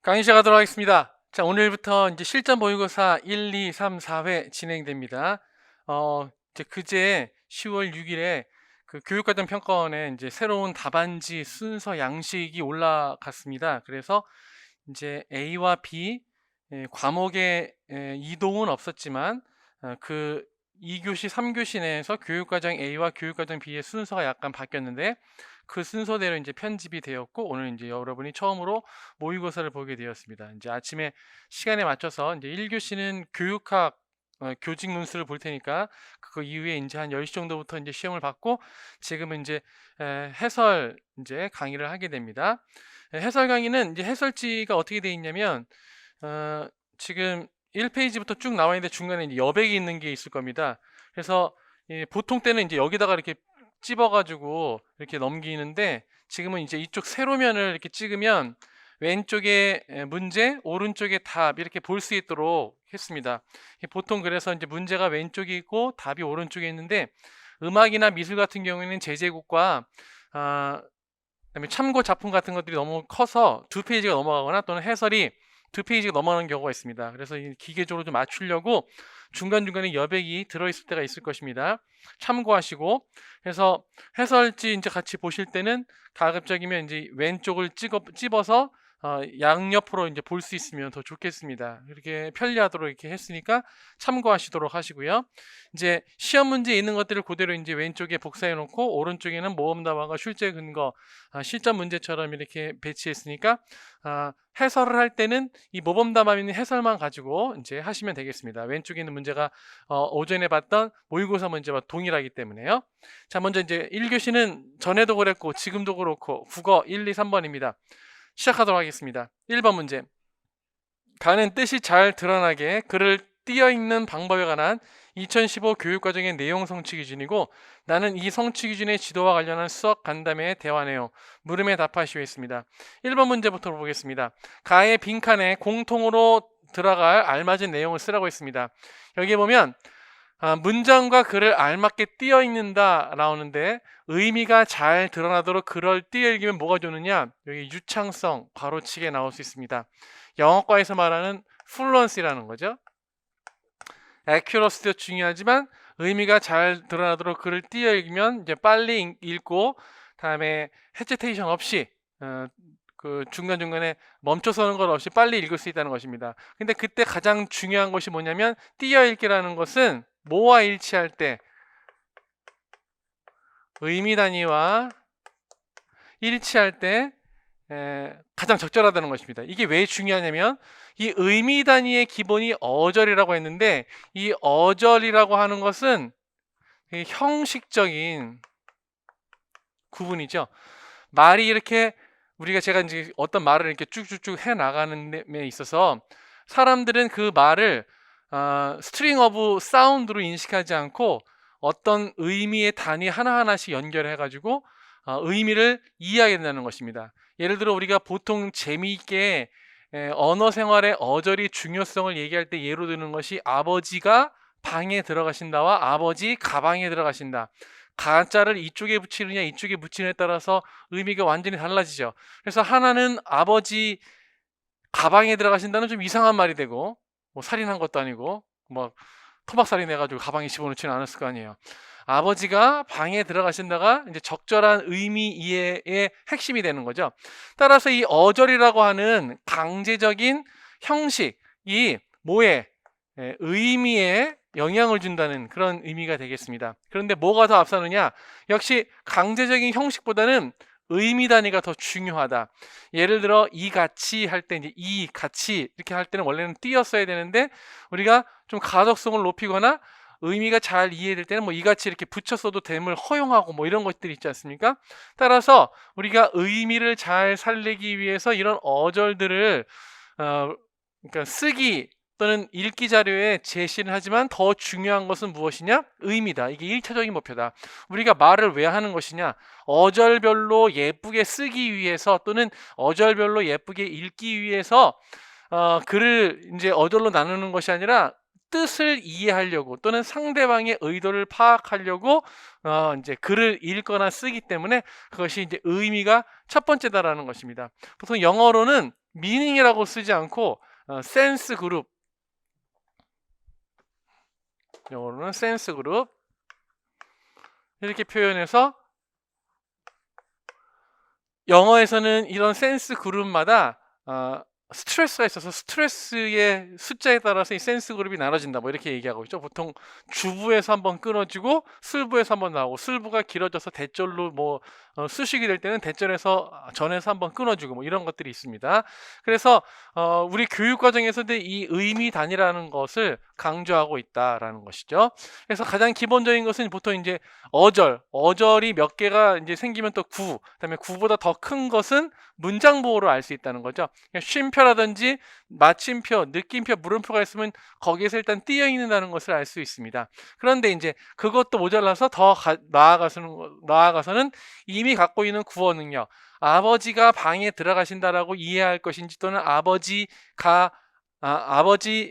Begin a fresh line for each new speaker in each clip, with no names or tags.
강의 시작하도록 하겠습니다. 자, 오늘부터 이제 실전 모의고사 1, 2, 3, 4회 진행됩니다. 이제 그제 10월 6일에 그 교육과정 평가원에 이제 새로운 답안지 순서 양식이 올라갔습니다. 그래서 이제 A와 B 과목의 이동은 없었지만 그 2교시, 3교시 내에서 교육과정 A와 교육과정 B의 순서가 약간 바뀌었는데 그 순서대로 이제 편집이 되었고 오늘 이제 여러분이 처음으로 모의고사를 보게 되었습니다. 이제 아침에 시간에 맞춰서 이제 1교시는 교육학 교직 논술을 볼 테니까 그거 이후에 이제 한 10시 정도부터 이제 시험을 받고 지금은 이제 해설 이제 강의를 하게 됩니다. 해설 강의는 이제 해설지가 어떻게 되어 있냐면 지금 1페이지부터 쭉 나와 있는데 중간에 이제 여백이 있는 게 있을 겁니다. 그래서 보통 때는 이제 여기다가 이렇게 찝어가지고 이렇게 넘기는데 지금은 이제 이쪽 세로면을 이렇게 찍으면 왼쪽에 문제, 오른쪽에 답 이렇게 볼 수 있도록 했습니다. 보통 그래서 이제 문제가 왼쪽에 있고 답이 오른쪽에 있는데 음악이나 미술 같은 경우에는 제제국과 그다음에 참고 작품 같은 것들이 너무 커서 2페이지가 넘어가거나 또는 해설이 2페이지가 넘어가는 경우가 있습니다. 그래서 기계적으로 좀 맞추려고 중간중간에 여백이 들어있을 때가 있을 것입니다. 참고하시고, 그래서 해설지 이제 같이 보실 때는 가급적이면 이제 왼쪽을 찝어서 양옆으로 이제 볼 수 있으면 더 좋겠습니다. 이렇게 편리하도록 이렇게 했으니까 참고하시도록 하시고요. 이제 시험 문제에 있는 것들을 그대로 이제 왼쪽에 복사해 놓고 오른쪽에는 모범답안과 출제 근거, 실전 문제처럼 이렇게 배치했으니까 해설을 할 때는 이 모범답안 있는 해설만 가지고 이제 하시면 되겠습니다. 왼쪽에 있는 문제가 오전에 봤던 모의고사 문제와 동일하기 때문에요. 자, 먼저 이제 1교시는 전에도 그랬고 지금도 그렇고 국어 1, 2, 3번입니다. 시작하도록 하겠습니다. 1번 문제. 가는 뜻이 잘 드러나게 글을 띄어 읽는 방법에 관한 2015 교육과정의 내용 성취 기준이고 나는 이 성취 기준의 지도와 관련한 수학 간담회에 대화하네요. 물음에 답하시오 했습니다. 1번 문제부터 보겠습니다. 가의 빈칸에 공통으로 들어갈 알맞은 내용을 쓰라고 했습니다. 여기 보면 문장과 글을 알맞게 띄어 읽는다 나오는데 의미가 잘 드러나도록 글을 띄어 읽으면 뭐가 좋느냐? 여기 유창성, 괄호치게 나올 수 있습니다. 영어과에서 말하는 플루언시라는 거죠. 액큐러시도 중요하지만 의미가 잘 드러나도록 글을 띄어 읽으면 이제 빨리 읽고 다음에 헤지테이션 없이 그 중간중간에 멈춰서는 것 없이 빨리 읽을 수 있다는 것입니다. 근데 그때 가장 중요한 것이 뭐냐면 띄어 읽기라는 것은 뭐와 일치할 때 의미 단위와 일치할 때 가장 적절하다는 것입니다. 이게 왜 중요하냐면 이 의미 단위의 기본이 어절이라고 했는데 이 어절이라고 하는 것은 형식적인 구분이죠. 말이 이렇게 제가 이제 어떤 말을 이렇게 쭉쭉쭉 해 나가는 데 있어서 사람들은 그 말을 스트링 오브 사운드로 인식하지 않고 어떤 의미의 단위 하나하나씩 연결해 가지고 의미를 이해하게 된다는 것입니다. 예를 들어 우리가 보통 재미있게 언어 생활의 어절이 중요성을 얘기할 때 예로 드는 것이 아버지가 방에 들어가신다와 아버지 가방에 들어가신다. 가짜를 이쪽에 붙이느냐 이쪽에 붙이느냐에 따라서 의미가 완전히 달라지죠. 그래서 하나는 아버지 가방에 들어가신다는 좀 이상한 말이 되고 뭐 살인한 것도 아니고 뭐 토막살인 해가지고 가방에 집어넣지는 않았을 거 아니에요. 아버지가 방에 들어가신다가 이제 적절한 의미 이해의 핵심이 되는 거죠. 따라서 이 어절이라고 하는 강제적인 형식이 뭐에 의미에 영향을 준다는 그런 의미가 되겠습니다. 그런데 뭐가 더 앞서느냐? 역시 강제적인 형식보다는 의미 단위가 더 중요하다. 예를 들어 이 가치 할 때 이제 이 가치 이렇게 할 때는 원래는 띄었어야 되는데 우리가 좀 가독성을 높이거나 의미가 잘 이해될 때는 뭐 이 가치 이렇게 붙였어도 됨을 허용하고 뭐 이런 것들이 있지 않습니까? 따라서 우리가 의미를 잘 살리기 위해서 이런 어절들을 그러니까 쓰기 또는 읽기 자료에 제시를 하지만 더 중요한 것은 무엇이냐? 의미다. 이게 1차적인 목표다. 우리가 말을 왜 하는 것이냐? 어절별로 예쁘게 쓰기 위해서 또는 어절별로 예쁘게 읽기 위해서 글을 이제 어절로 나누는 것이 아니라 뜻을 이해하려고 또는 상대방의 의도를 파악하려고 이제 글을 읽거나 쓰기 때문에 그것이 이제 의미가 첫 번째다라는 것입니다. 보통 영어로는 미닝이라고 쓰지 않고 센스 그룹, 영어로는 센스 그룹 이렇게 표현해서 영어에서는 이런 센스 그룹마다 스트레스가 있어서 스트레스의 숫자에 따라서 이 센스 그룹이 나눠진다 뭐 이렇게 얘기하고 있죠. 보통 주부에서 한번 끊어지고 술부에서 한번 나오고, 술부가 길어져서 대절로 뭐 수식이 될 때는 대절에서 전에서 한번 끊어주고 뭐 이런 것들이 있습니다. 그래서 우리 교육 과정에서도 이 의미 단위라는 것을 강조하고 있다라는 것이죠. 그래서 가장 기본적인 것은 보통 이제 어절이 몇 개가 이제 생기면 또 그다음에 구보다 더 큰 것은 문장 보호로 알 수 있다는 거죠. 쉼표라든지 마침표, 느낌표, 물음표가 있으면 거기에서 일단 띄어 있는다는 것을 알 수 있습니다. 그런데 이제 그것도 모자라서 더 나아가서는 이미 갖고 있는 구어 능력, 아버지가 방에 들어가신다라고 이해할 것인지, 또는 아버지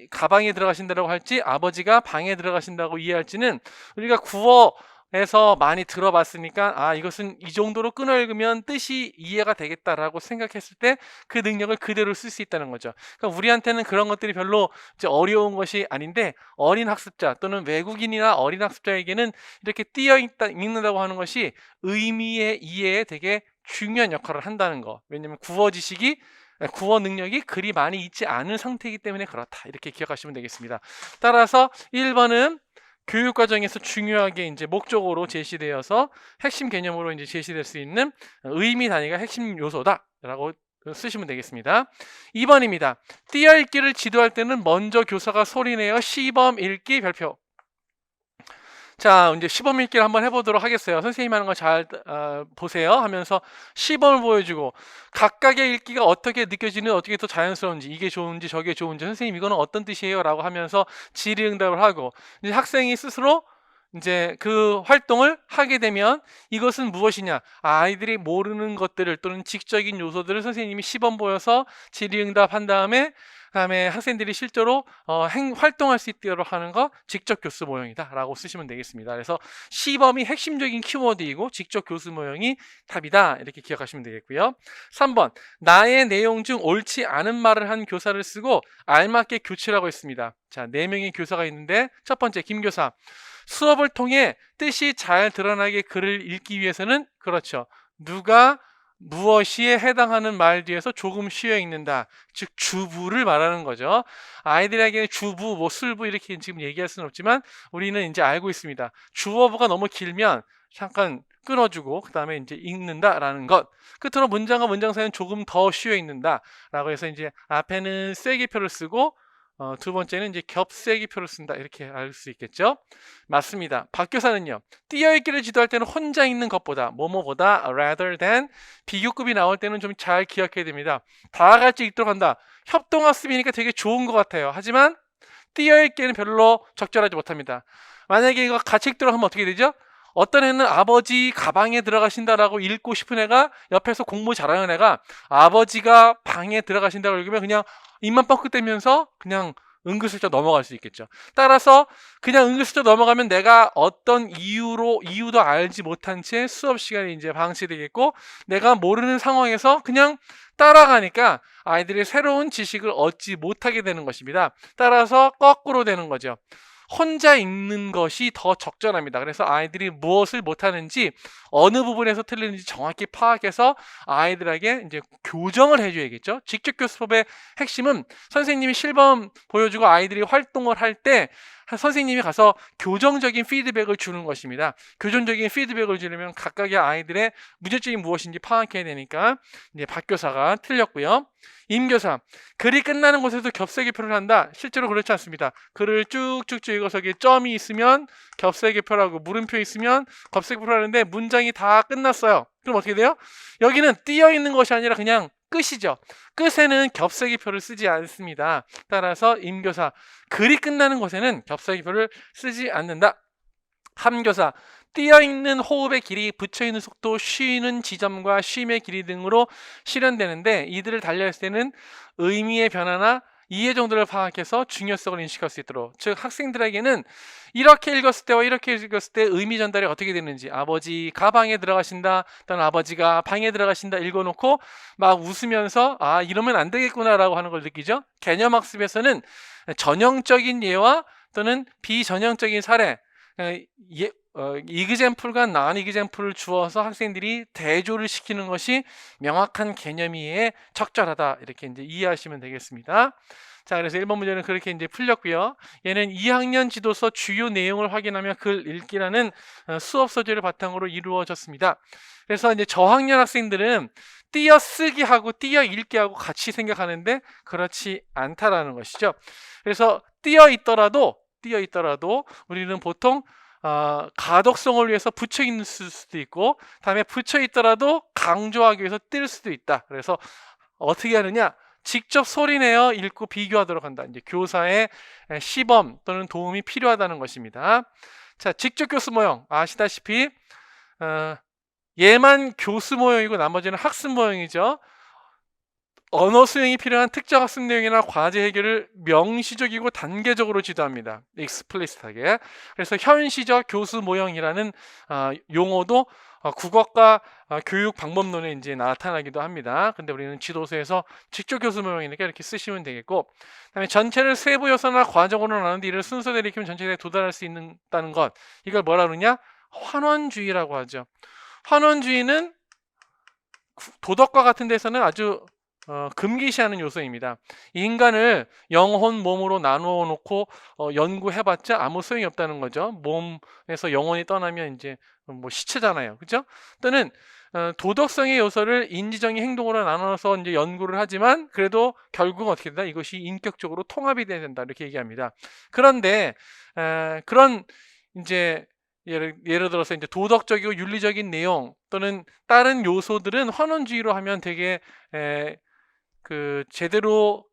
가방에 들어가신다라고 할지, 아버지가 방에 들어가신다고 이해할지는 우리가 구어에서 많이 들어봤으니까 이것은 이 정도로 끊어 읽으면 뜻이 이해가 되겠다라고 생각했을 때 그 능력을 그대로 쓸 수 있다는 거죠. 그러니까 우리한테는 그런 것들이 별로 이제 어려운 것이 아닌데, 어린 학습자 또는 외국인이나 어린 학습자에게는 이렇게 읽는다고 하는 것이 의미의 이해에 되게 중요한 역할을 한다는 거. 왜냐하면 구어 능력이 그리 많이 있지 않은 상태이기 때문에 그렇다, 이렇게 기억하시면 되겠습니다. 따라서 1번은 교육과정에서 중요하게 이제 목적으로 제시되어서 핵심 개념으로 이제 제시될 수 있는 의미 단위가 핵심 요소다라고 쓰시면 되겠습니다. 2번입니다. 띄어 읽기를 지도할 때는 먼저 교사가 소리내어 시범 읽기 발표. 자, 이제 시범 읽기를 한번 해보도록 하겠어요. 선생님 하는 거 잘 보세요 하면서 시범을 보여주고, 각각의 읽기가 어떻게 느껴지는, 어떻게 더 자연스러운지, 이게 좋은지 저게 좋은지, 선생님 이거는 어떤 뜻이에요? 라고 하면서 질의응답을 하고, 이제 학생이 스스로 이제 그 활동을 하게 되면 이것은 무엇이냐, 아이들이 모르는 것들을 또는 지적인 요소들을 선생님이 시범 보여서 질의응답 한 다음에 학생들이 실제로 활동할 수 있도록 하는 거, 직접 교수 모형이다 라고 쓰시면 되겠습니다. 그래서 시범이 핵심적인 키워드이고 직접 교수 모형이 답이다, 이렇게 기억하시면 되겠고요. 3번, 나의 내용 중 옳지 않은 말을 한 교사를 쓰고 알맞게 교체하고 있습니다. 자, 4명의 교사가 있는데, 첫 번째 김교사, 수업을 통해 뜻이 잘 드러나게 글을 읽기 위해서는, 그렇죠, 누가 무엇이에 해당하는 말 뒤에서 조금 쉬어 읽는다, 즉 주부를 말하는 거죠. 아이들에게 주부, 뭐 술부 이렇게 지금 얘기할 수는 없지만 우리는 이제 알고 있습니다. 주어부가 너무 길면 잠깐 끊어주고 그 다음에 이제 읽는다라는 것. 끝으로 문장과 문장 사이는 조금 더 쉬어 읽는다라고 해서 이제 앞에는 쐐기표를 쓰고 두 번째는 이제 겹세기표를 쓴다, 이렇게 알 수 있겠죠. 맞습니다. 박 교사는요, 띄어읽기를 지도할 때는 혼자 읽는 것보다, 뭐뭐보다, rather than, 비교급이 나올 때는 좀 잘 기억해야 됩니다. 다 같이 읽도록 한다. 협동학습이니까 되게 좋은 것 같아요. 하지만 띄어읽기는 별로 적절하지 못합니다. 만약에 이거 같이 읽도록 하면 어떻게 되죠? 어떤 애는 아버지 가방에 들어가신다라고 읽고 싶은 애가, 옆에서 공부 잘하는 애가 아버지가 방에 들어가신다고 읽으면 그냥 입만 뻥끗대면서 그냥 은근슬쩍 넘어갈 수 있겠죠. 따라서 그냥 은근슬쩍 넘어가면 내가 어떤 이유도 알지 못한 채 수업 시간이 이제 방치되겠고, 내가 모르는 상황에서 그냥 따라가니까 아이들이 새로운 지식을 얻지 못하게 되는 것입니다. 따라서 거꾸로 되는 거죠. 혼자 읽는 것이 더 적절합니다. 그래서 아이들이 무엇을 못하는지, 어느 부분에서 틀리는지 정확히 파악해서 아이들에게 이제 교정을 해줘야겠죠. 직접 교수법의 핵심은 선생님이 실범 보여주고 아이들이 활동을 할 때 선생님이 가서 교정적인 피드백을 주는 것입니다. 교정적인 피드백을 주려면 각각의 아이들의 문제점이 무엇인지 파악해야 되니까 이제 박 교사가 틀렸고요. 임 교사, 글이 끝나는 곳에서 겹세기표를 한다. 실제로 그렇지 않습니다. 글을 쭉쭉쭉 읽어서 점이 있으면 겹세기표라고, 물음표 있으면 겹세기표를 하는데 문장이 다 끝났어요. 그럼 어떻게 돼요? 여기는 띄어 있는 것이 아니라 그냥 끝이죠. 끝에는 겹세기표를 쓰지 않습니다. 따라서 임교사, 글이 끝나는 곳에는 겹세기표를 쓰지 않는다. 함교사, 띄어 있는 호흡의 길이, 붙여 있는 속도, 쉬는 지점과 쉼의 길이 등으로 실현되는데, 이들을 달리할 때는 의미의 변화나 이해 정도를 파악해서 중요성을 인식할 수 있도록, 즉 학생들에게는 이렇게 읽었을 때와 이렇게 읽었을 때 의미 전달이 어떻게 되는지, 아버지 가방에 들어가신다 또는 아버지가 방에 들어가신다 읽어놓고 막 웃으면서 아 이러면 안 되겠구나 라고 하는 걸 느끼죠. 개념학습에서는 전형적인 예와 또는 비전형적인 사례, 이그젬플과 난 이그젬플을 주어서 학생들이 대조를 시키는 것이 명확한 개념 이해에 적절하다, 이렇게 이제 이해하시면 되겠습니다. 자, 그래서 1번 문제는 그렇게 이제 풀렸고요. 얘는 2학년 지도서 주요 내용을 확인하며 글 읽기라는 수업 소재를 바탕으로 이루어졌습니다. 그래서 이제 저학년 학생들은 띄어쓰기 하고 띄어 읽기 하고 같이 생각하는데 그렇지 않다라는 것이죠. 그래서 띄어 있더라도 우리는 보통 가독성을 위해서 붙여 있을 수도 있고, 다음에 붙여 있더라도 강조하기 위해서 뜰 수도 있다. 그래서 어떻게 하느냐? 직접 소리내어 읽고 비교하도록 한다. 이제 교사의 시범 또는 도움이 필요하다는 것입니다. 자, 직접 교수 모형 아시다시피 얘만 교수 모형이고 나머지는 학습 모형이죠. 언어 수행이 필요한 특정 학습 내용이나 과제 해결을 명시적이고 단계적으로 지도합니다. 익스플리시트하게. 그래서 현시적 교수 모형이라는 용어도 국어과 교육 방법론에 이제 나타나기도 합니다. 근데 우리는 지도서에서 직접 교수 모형이니까 이렇게 쓰시면 되겠고, 그다음에 전체를 세부 요소나 과정으로 나누는데 이를 순서대로 익히면 전체에 도달할 수 있다는 것, 이걸 뭐라 그러냐? 환원주의라고 하죠. 환원주의는 도덕과 같은 데서는 아주 금기시하는 요소입니다. 인간을 영혼, 몸으로 나누어 놓고 연구해봤자 아무 소용이 없다는 거죠. 몸에서 영혼이 떠나면 이제 뭐 시체잖아요, 그죠? 또는 도덕성의 요소를 인지정의 행동으로 나눠서 이제 연구를 하지만 그래도 결국은 어떻게 된다? 이것이 인격적으로 통합이 돼야 된다, 이렇게 얘기합니다. 그런데 그런 이제 예를 들어서 이제 도덕적이고 윤리적인 내용 또는 다른 요소들은 환원주의로 하면 되게 제대로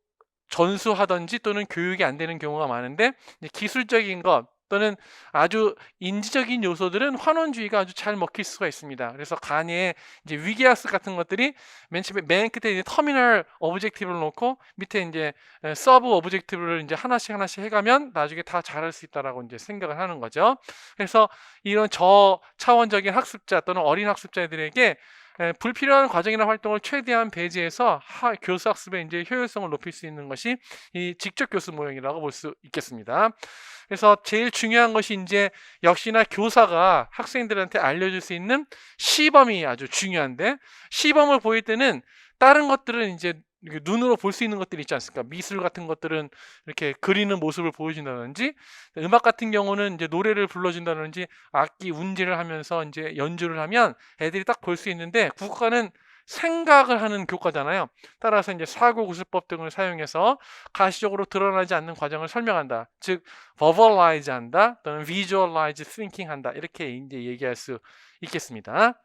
전수하든지 또는 교육이 안 되는 경우가 많은데, 이제 기술적인 것 또는 아주 인지적인 요소들은 환원주의가 아주 잘 먹힐 수가 있습니다. 그래서 간이에 이제 위기학습 같은 것들이 맨 끝에 이제 터미널 오브젝티브를 놓고 밑에 이제 서브 오브젝티브를 이제 하나씩 해가면 나중에 다 잘할 수 있다라고 이제 생각을 하는 거죠. 그래서 이런 저차원적인 학습자 또는 어린 학습자들에게 불필요한 과정이나 활동을 최대한 배제해서 교수 학습의 이제 효율성을 높일 수 있는 것이 이 직접 교수 모형이라고 볼 수 있겠습니다. 그래서 제일 중요한 것이 이제 역시나 교사가 학생들한테 알려줄 수 있는 시범이 아주 중요한데, 시범을 보일 때는 다른 것들은 이제 눈으로 볼 수 있는 것들이 있지 않습니까? 미술 같은 것들은 이렇게 그리는 모습을 보여준다든지, 음악 같은 경우는 이제 노래를 불러준다든지 악기 운지를 하면서 이제 연주를 하면 애들이 딱 볼 수 있는데, 국어는 생각을 하는 교과잖아요. 따라서 이제 사고구술법 등을 사용해서 가시적으로 드러나지 않는 과정을 설명한다. 즉, verbalize 한다 또는 visualize thinking 한다, 이렇게 이제 얘기할 수 있겠습니다.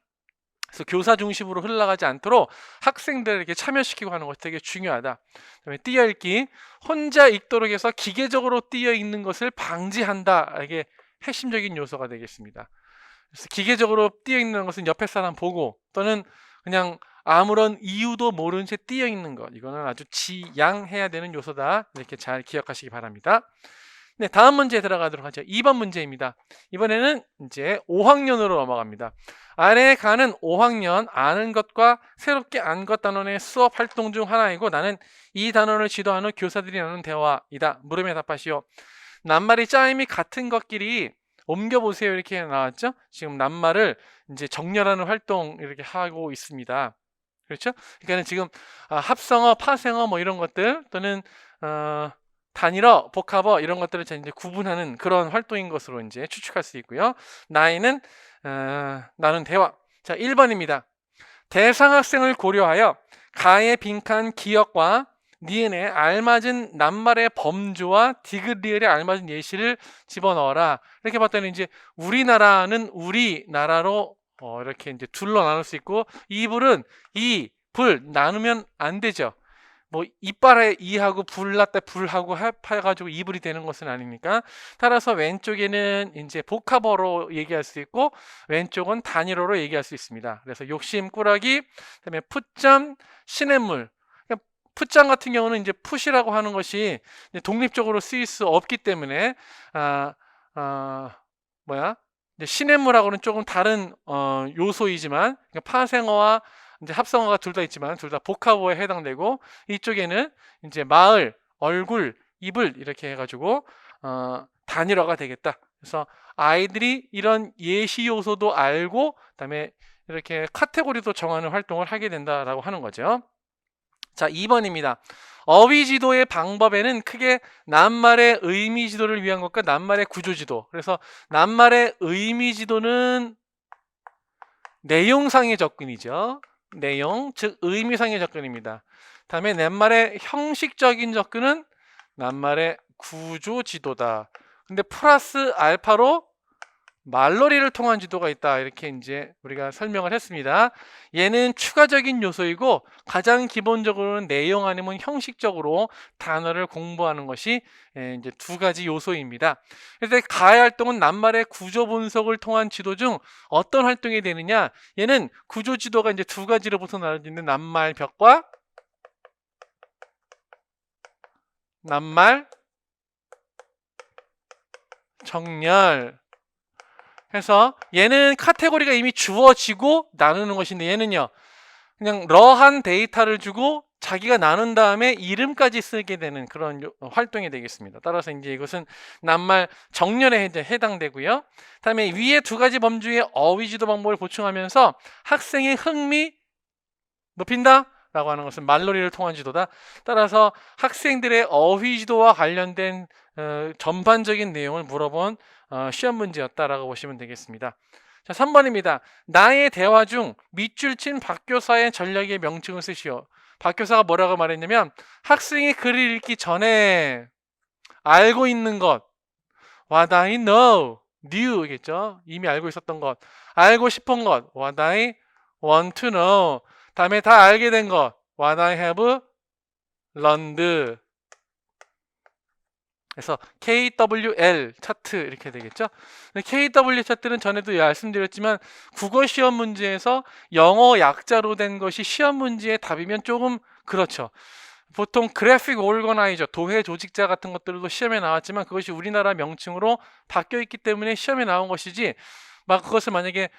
그래서 교사 중심으로 흘러가지 않도록 학생들에게 참여시키고 하는 것이 되게 중요하다. 그다음에 띄어 읽기, 혼자 읽도록 해서 기계적으로 띄어 읽는 것을 방지한다. 이게 핵심적인 요소가 되겠습니다. 그래서 기계적으로 띄어 읽는 것은 옆에 사람 보고 또는 그냥 아무런 이유도 모른 채 띄어 읽는 것, 이거는 아주 지양해야 되는 요소다. 이렇게 잘 기억하시기 바랍니다. 네, 다음 문제에 들어가도록 하죠. 2번 문제입니다. 이번에는 이제 5학년으로 넘어갑니다. 아래에 가는 5학년 아는 것과 새롭게 안 것 단원의 수업 활동 중 하나이고 나는 이 단원을 지도하는 교사들이 나누는 대화이다. 물음에 답하시오. 낱말이 짜임이 같은 것끼리 옮겨보세요, 이렇게 나왔죠. 지금 낱말을 이제 정렬하는 활동 이렇게 하고 있습니다. 그렇죠? 그러니까 지금 합성어, 파생어 뭐 이런 것들 또는 단일어, 복합어 이런 것들을 이제 구분하는 그런 활동인 것으로 이제 추측할 수 있고요. 나이는 나눈 대화. 자, 1번입니다. 대상 학생을 고려하여 가의 빈칸 기억과 니은에 알맞은 낱말의 범주와 디귿리을에 알맞은 예시를 집어넣어라. 이렇게 봤더니 이제 우리나라는 우리나라로 이렇게 이제 둘로 나눌 수 있고, 이불은 이, 불 나누면 안 되죠. 뭐 이빨에 이하고 불났다 불하고 해가지고 이불이 되는 것은 아니니까. 따라서 왼쪽에는 이제 복합어로 얘기할 수 있고 왼쪽은 단일어로 얘기할 수 있습니다. 그래서 욕심, 꾸러기, 그다음에 풋점, 시냇물. 풋장 같은 경우는 이제 풋이라고 하는 것이 이제 독립적으로 쓰일 수 없기 때문에 아, 아, 뭐야? 이제 시냇물하고는 조금 다른 요소이지만 그러니까 파생어와 이제 합성어가 둘 다 있지만 둘 다 복합어에 해당되고 이쪽에는 이제 마을, 얼굴, 이불 이렇게 해가지고 단일어가 되겠다. 그래서 아이들이 이런 예시 요소도 알고 그다음에 이렇게 카테고리도 정하는 활동을 하게 된다라고 하는 거죠. 자, 2번입니다. 어휘 지도의 방법에는 크게 낱말의 의미 지도를 위한 것과 낱말의 구조 지도. 그래서 낱말의 의미 지도는 내용상의 접근이죠. 내용, 즉 의미상의 접근입니다. 다음에 낱말의 형식적인 접근은 낱말의 구조 지도다. 근데 플러스 알파로 말놀이를 통한 지도가 있다. 이렇게 이제 우리가 설명을 했습니다. 얘는 추가적인 요소이고 가장 기본적으로는 내용 아니면 형식적으로 단어를 공부하는 것이 이제 두 가지 요소입니다. 그래서 가해 활동은 낱말의 구조 분석을 통한 지도 중 어떤 활동이 되느냐? 얘는 구조 지도가 이제 두 가지로부터 나눠지는 낱말벽과 낱말 정렬. 그래서 얘는 카테고리가 이미 주어지고 나누는 것인데 얘는요 그냥 러한 데이터를 주고 자기가 나눈 다음에 이름까지 쓰게 되는 그런 활동이 되겠습니다. 따라서 이제 이것은 낱말 정렬에 해당되고요. 다음에 위에 두 가지 범주의 어휘 지도 방법을 보충하면서 학생의 흥미 높인다 라고 하는 것은 말놀이를 통한 지도다. 따라서 학생들의 어휘 지도와 관련된 전반적인 내용을 물어본 시험 문제였다라고 보시면 되겠습니다. 자, 3번입니다. 나의 대화 중 밑줄 친 박교사의 전략의 명칭을 쓰시오. 박교사가 뭐라고 말했냐면 학생이 글을 읽기 전에 알고 있는 것 what I knew겠죠. 이미 알고 있었던 것, 알고 싶은 것 what I want to know. 다음에 다 알게 된 것 what I have learned. 그래서 KWL 차트 이렇게 되겠죠. KW 차트는 전에도 말씀드렸지만 국어 시험 문제에서 영어 약자로 된 것이 시험 문제의 답이면 조금 그렇죠. 보통 그래픽 오거나이저, 도해 조직자 같은 것들도 시험에 나왔지만 그것이 우리나라 명칭으로 바뀌어 있기 때문에 시험에 나온 것이지 막 그것을 만약에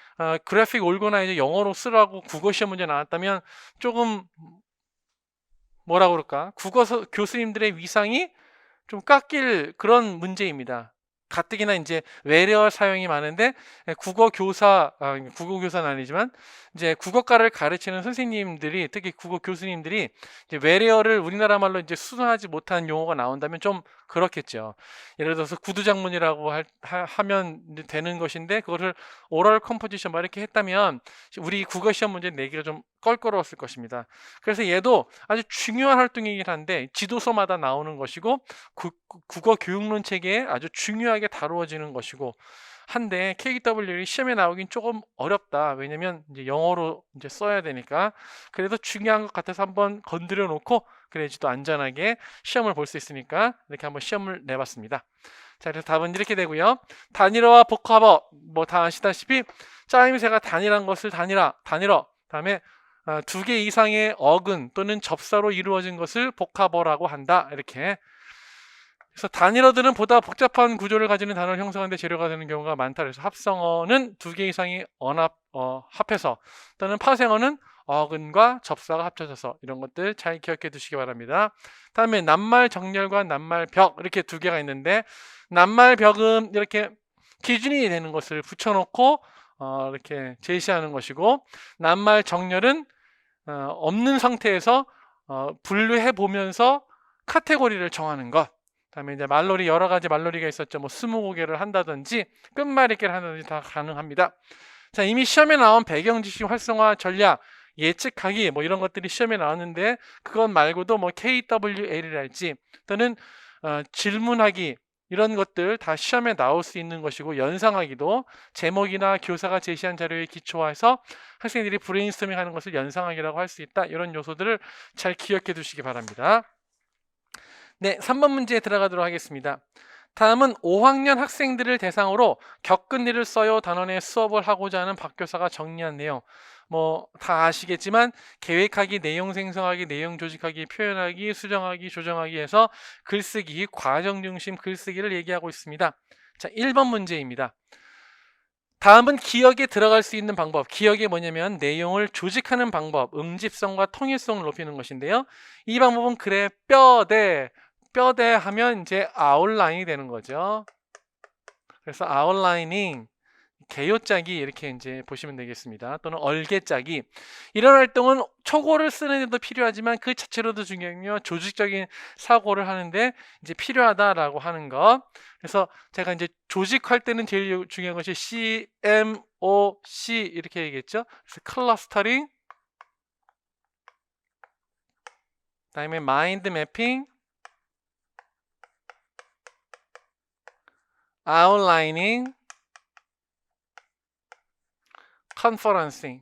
그래픽 오거나이저 영어로 쓰라고 국어 시험 문제 나왔다면 조금 뭐라 그럴까? 국어 교수님들의 위상이 좀 깎일 그런 문제입니다. 가뜩이나 이제 외래어 사용이 많은데 국어교사는 아니지만 이제 국어과를 가르치는 선생님들이 특히 국어 교수님들이 이제 외래어를 우리나라 말로 이제 수정하지 못한 용어가 나온다면 좀 그렇겠죠. 예를 들어서 구두장문이라고 하면 되는 것인데 그거를 오럴 컴포지션 막 이렇게 했다면 우리 국어 시험 문제 내기가 좀 껄끄러웠을 것입니다. 그래서 얘도 아주 중요한 활동이긴 한데 지도서마다 나오는 것이고 국어 교육론 체계에 아주 중요하게 다루어지는 것이고 한데 KW이 시험에 나오긴 조금 어렵다. 왜냐면 이제 영어로 이제 써야 되니까. 그래도 중요한 것 같아서 한번 건드려 놓고 그래야지도 안전하게 시험을 볼 수 있으니까 이렇게 한번 시험을 내봤습니다. 자, 그래서 답은 이렇게 되고요. 단일어와 복합어 뭐 다 아시다시피 짜임새가 단일한 것을 단일어 다음에 두 개 이상의 어근 또는 접사로 이루어진 것을 복합어라고 한다. 이렇게. 그래서 단일어들은 보다 복잡한 구조를 가지는 단어를 형성하는 데 재료가 되는 경우가 많다. 그래서 합성어는 두 개 이상이 합해서 또는 파생어는 어근과 접사가 합쳐져서 이런 것들 잘 기억해 두시기 바랍니다. 다음에 낱말 정렬과 낱말벽 이렇게 두 개가 있는데 낱말벽은 이렇게 기준이 되는 것을 붙여놓고 이렇게 제시하는 것이고 낱말 정렬은 없는 상태에서 분류해 보면서 카테고리를 정하는 것. 다음에 이제 말놀이 여러 가지 말놀이가 있었죠. 뭐 스무고개를 한다든지 끝말잇기를 한다든지 다 가능합니다. 자, 이미 시험에 나온 배경 지식 활성화 전략 예측하기 뭐 이런 것들이 시험에 나왔는데 그것 말고도 뭐 KWL이랄지 또는 질문하기 이런 것들 다 시험에 나올 수 있는 것이고 연상하기도 제목이나 교사가 제시한 자료에 기초해서 학생들이 브레인스토밍 하는 것을 연상하기라고 할 수 있다. 이런 요소들을 잘 기억해 두시기 바랍니다. 네, 3번 문제에 들어가도록 하겠습니다. 다음은 5학년 학생들을 대상으로 겪은 일을 써요 단원의 수업을 하고자 하는 박교사가 정리한 내용. 뭐 다 아시겠지만 계획하기, 내용 생성하기, 내용 조직하기, 표현하기, 수정하기, 조정하기 해서 글쓰기, 과정 중심 글쓰기를 얘기하고 있습니다. 자, 1번 문제입니다. 다음은 기억에 들어갈 수 있는 방법. 기억이 뭐냐면 내용을 조직하는 방법, 응집성과 통일성을 높이는 것인데요. 이 방법은 그래 뼈대 하면 이제 아웃라인이 되는 거죠. 그래서 아웃라이닝, 개요짜기 이렇게 이제 보시면 되겠습니다. 또는 얼개짜기. 이런 활동은 초고를 쓰는 데도 필요하지만 그 자체로도 중요하며 조직적인 사고를 하는데 이제 필요하다라고 하는 것. 그래서 제가 이제 조직할 때는 제일 중요한 것이 CMOC 이렇게 얘기했죠. 그래서 클러스터링, 그다음에 마인드 매핑, 아웃라이닝, 컨퍼런싱.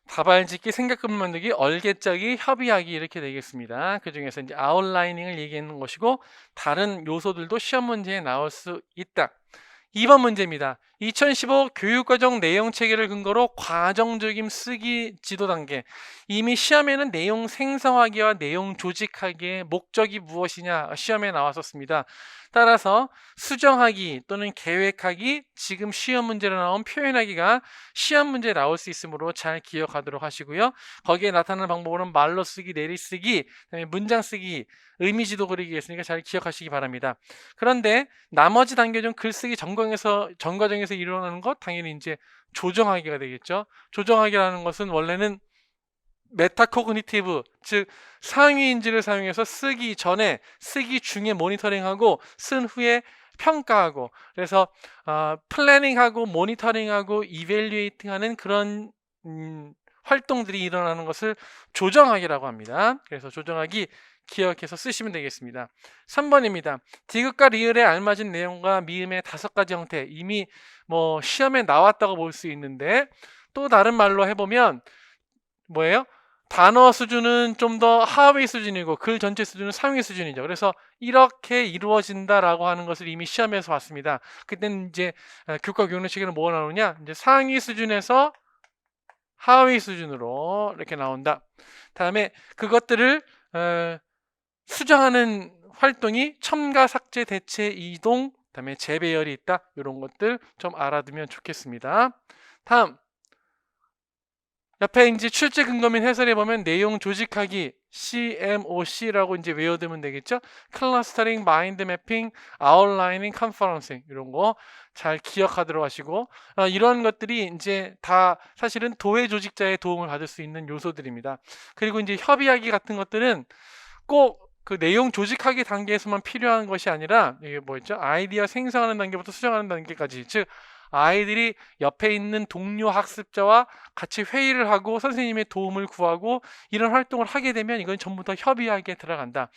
다발짓기, 생각금 만들기, 얼개짜기, 협의하기 이렇게 되겠습니다. 그 중에서 이제 아웃라이닝을 얘기하는 것이고 다른 요소들도 시험 문제에 나올 수 있다. 2번 문제입니다. 2015 교육과정 내용 체계를 근거로 과정적인 쓰기 지도 단계. 이미 시험에는 내용 생성하기와 내용 조직하기의 목적이 무엇이냐 시험에 나왔었습니다. 따라서 수정하기 또는 계획하기, 지금 시험 문제로 나온 표현하기가 시험 문제에 나올 수 있으므로 잘 기억하도록 하시고요. 거기에 나타나는 방법으로는 말로 쓰기, 내리 쓰기, 그다음에 문장 쓰기, 의미지도 그리기가 있으니까 잘 기억하시기 바랍니다. 그런데 나머지 단계 중 글쓰기 전과정에서 일어나는 것 당연히 이제 조정하기가 되겠죠. 조정하기라는 것은 원래는 메타코그니티브, 즉 상위인지를 사용해서 쓰기 전에, 쓰기 중에 모니터링하고 쓴 후에 평가하고, 그래서 플래닝하고 모니터링하고 이밸류에이팅하는 그런 활동들이 일어나는 것을 조정하기라고 합니다. 그래서 조정하기 기억해서 쓰시면 되겠습니다. 3번입니다. 디귿과 리을에 알맞은 내용과 미음의 5가지 형태. 이미 뭐 시험에 나왔다고 볼 수 있는데 또 다른 말로 해보면 뭐예요? 단어 수준은 좀 더 하위 수준이고 글 전체 수준은 상위 수준이죠. 그래서 이렇게 이루어진다라고 하는 것을 이미 시험에서 봤습니다. 그때는 이제 교과 교육론 체계는 뭐가 나오느냐? 이제 상위 수준에서 하위 수준으로 이렇게 나온다. 다음에 그것들을 수정하는 활동이 첨가, 삭제, 대체, 이동, 그다음에 재배열이 있다. 이런 것들 좀 알아두면 좋겠습니다. 다음 옆에 이제 출제 근거 및 해설에 보면 내용 조직하기 CMOC라고 이제 외워두면 되겠죠. 클러스터링, 마인드 매핑, 아웃라이닝, 컨퍼런싱 이런 거 잘 기억하도록 하시고 이런 것들이 이제 다 사실은 도회 조직자의 도움을 받을 수 있는 요소들입니다. 그리고 이제 협의하기 같은 것들은 꼭 그 내용 조직하기 단계에서만 필요한 것이 아니라 이게 뭐였죠? 아이디어 생성하는 단계부터 수정하는 단계까지, 즉 아이들이 옆에 있는 동료 학습자와 같이 회의를 하고 선생님의 도움을 구하고 이런 활동을 하게 되면 이건 전부 다 협의하기에 들어간다.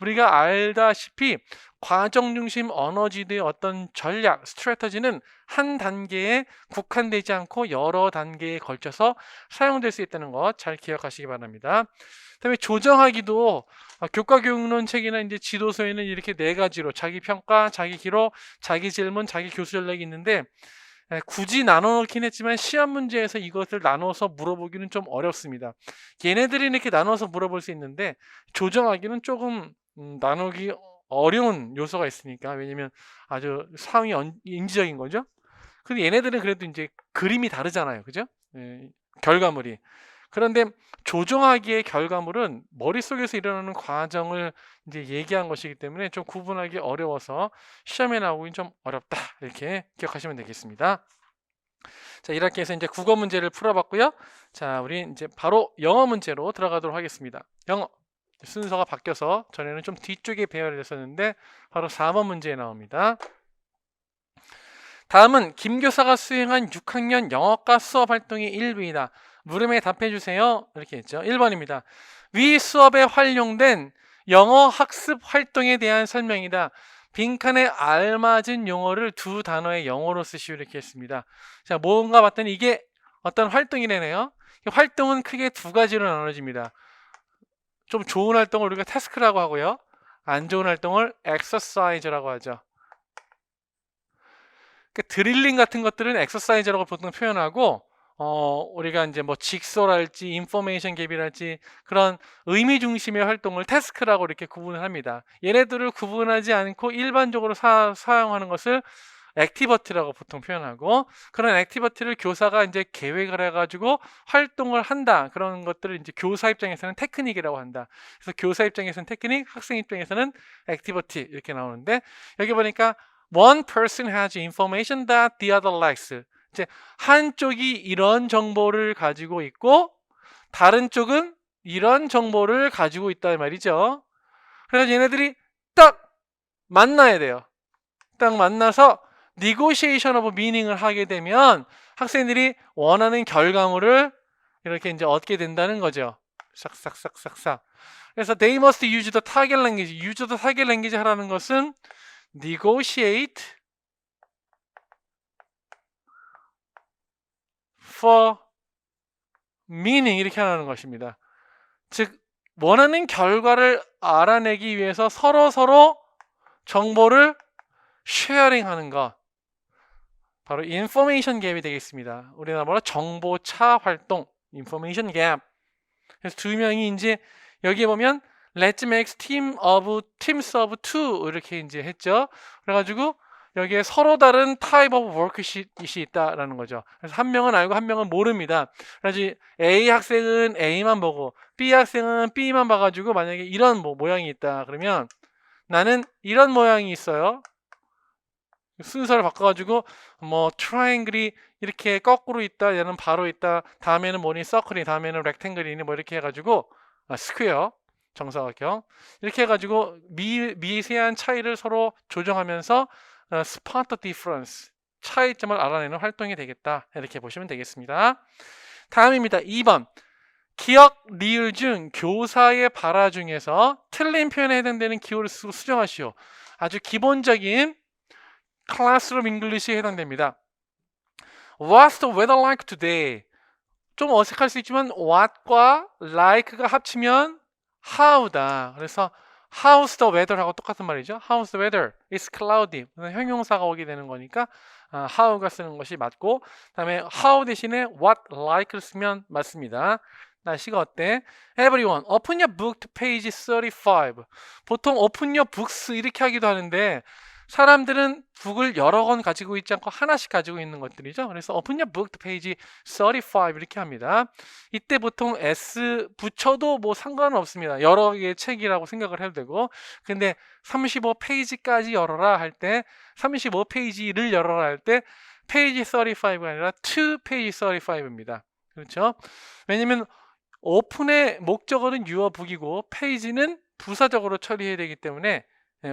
우리가 알다시피 과정 중심 언어지도의 어떤 전략, 스트래터지는 한 단계에 국한되지 않고 여러 단계에 걸쳐서 사용될 수 있다는 것 잘 기억하시기 바랍니다. 그다음에 조정하기도 교과 교육론 책이나 이제 지도서에는 이렇게 4가지로 자기 평가, 자기 기록, 자기 질문, 자기 교수 전략이 있는데 굳이 나눠놓긴 했지만 시험 문제에서 이것을 나눠서 물어보기는 좀 어렵습니다. 얘네들이 이렇게 나눠서 물어볼 수 있는데 조정하기는 조금 나누기 어려운 요소가 있으니까. 왜냐면 아주 상위 인지적인 거죠. 근데 얘네들은 그래도 이제 그림이 다르잖아요, 그죠? 결과물이. 그런데 조정하기의 결과물은 머릿속에서 일어나는 과정을 이제 얘기한 것이기 때문에 좀 구분하기 어려워서 시험에 나오긴 좀 어렵다, 이렇게 기억하시면 되겠습니다. 자, 이렇게 해서 이제 국어 문제를 풀어봤고요. 자, 우리 이제 바로 영어 문제로 들어가도록 하겠습니다. 영어 순서가 바뀌어서 전에는 좀 뒤쪽에 배열이 됐었는데 바로 4번 문제에 나옵니다. 다음은 김 교사가 수행한 6학년 영어과 수업 활동의 일부이다. 물음에 답해 주세요. 이렇게 했죠. 1번입니다. 위 수업에 활용된 영어 학습 활동에 대한 설명이다. 빈칸에 알맞은 용어를 2단어의 영어로 쓰시오, 이렇게 했습니다. 자, 뭔가 봤더니 이게 어떤 활동이래네요. 활동은 크게 2가지로 나눠집니다. 좀 좋은 활동을 우리가 태스크라고 하고요. 안 좋은 활동을 exercise라고 하죠. 드릴링 같은 것들은 exercise라고 보통 표현하고 우리가 이제 뭐 직소랄지 인포메이션 갭이랄지 그런 의미 중심의 활동을 태스크라고 이렇게 구분을 합니다. 얘네들을 구분하지 않고 일반적으로 사용하는 것을 액티비티라고 보통 표현하고, 그런 액티비티를 교사가 이제 계획을 해가지고 활동을 한다. 그런 것들을 이제 교사 입장에서는 테크닉이라고 한다. 그래서 교사 입장에서는 테크닉, 학생 입장에서는 액티비티 이렇게 나오는데, 여기 보니까 one person has information that the other lacks. 이제 한쪽이 이런 정보를 가지고 있고 다른 쪽은 이런 정보를 가지고 있다 말이죠. 그래서 얘네들이 딱 만나야 돼요. 딱 만나서 negotiation of meaning을 하게 되면 학생들이 원하는 결과물을 이렇게 이제 얻게 된다는 거죠. 싹싹싹싹싹. 그래서 they must use the target language. use the target language 하라는 것은 negotiate for meaning 이렇게 하는 것입니다. 즉 원하는 결과를 알아내기 위해서 서로 정보를 쉐어링하는 것, 바로 인포메이션 갭이 되겠습니다. 우리나라 말로 정보차 활동, 인포메이션 갭. 그래서 두 명이 이제 여기에 보면 Let's make teams of two 이렇게 이제 했죠. 그래가지고 여기에 서로 다른 type of worksheet이 있다라는 거죠. 그래서 한 명은 알고 한 명은 모릅니다. 그래서 A 학생은 A만 보고 B 학생은 B만 봐가지고 만약에 이런 모양이 있다 그러면 나는 이런 모양이 있어요. 순서를 바꿔가지고 뭐 트라이앵글이 이렇게 거꾸로 있다, 얘는 바로 있다, 다음에는 뭐니 서클이, 다음에는 렉탱글이니 뭐 이렇게 해가지고 스퀘어, 정사각형 이렇게 해가지고 미세한 차이를 서로 조정하면서 spot the difference, 차이점을 알아내는 활동이 되겠다, 이렇게 보시면 되겠습니다. 다음입니다. 2번 기억, 리을 중 교사의 발화 중에서 틀린 표현에 해당되는 기호를 쓰고 수정하시오. 아주 기본적인 클래스룸 잉글리시에 해당됩니다. What's the weather like today? 좀 어색할 수 있지만 what과 like가 합치면 how다. 그래서 how's the weather하고 똑같은 말이죠. How's the weather? It's cloudy. 형용사가 오게 되는 거니까 how가 쓰는 것이 맞고, 다음에 how 대신에 what like를 쓰면 맞습니다. 날씨가 어때? Everyone, open your book to page 35. 보통 open your books 이렇게 하기도 하는데 사람들은 북을 여러 권 가지고 있지 않고 하나씩 가지고 있는 것들이죠. 그래서 open your book to page 35 이렇게 합니다. 이때 보통 S 붙여도 뭐 상관은 없습니다. 여러 개의 책이라고 생각을 해도 되고, 근데 35페이지까지 열어라 할 때, 35페이지를 열어라 할 때 page 35가 아니라 to page 35입니다. 그렇죠? 왜냐면 오픈의 목적어는 your book이고 페이지는 부사적으로 처리해야 되기 때문에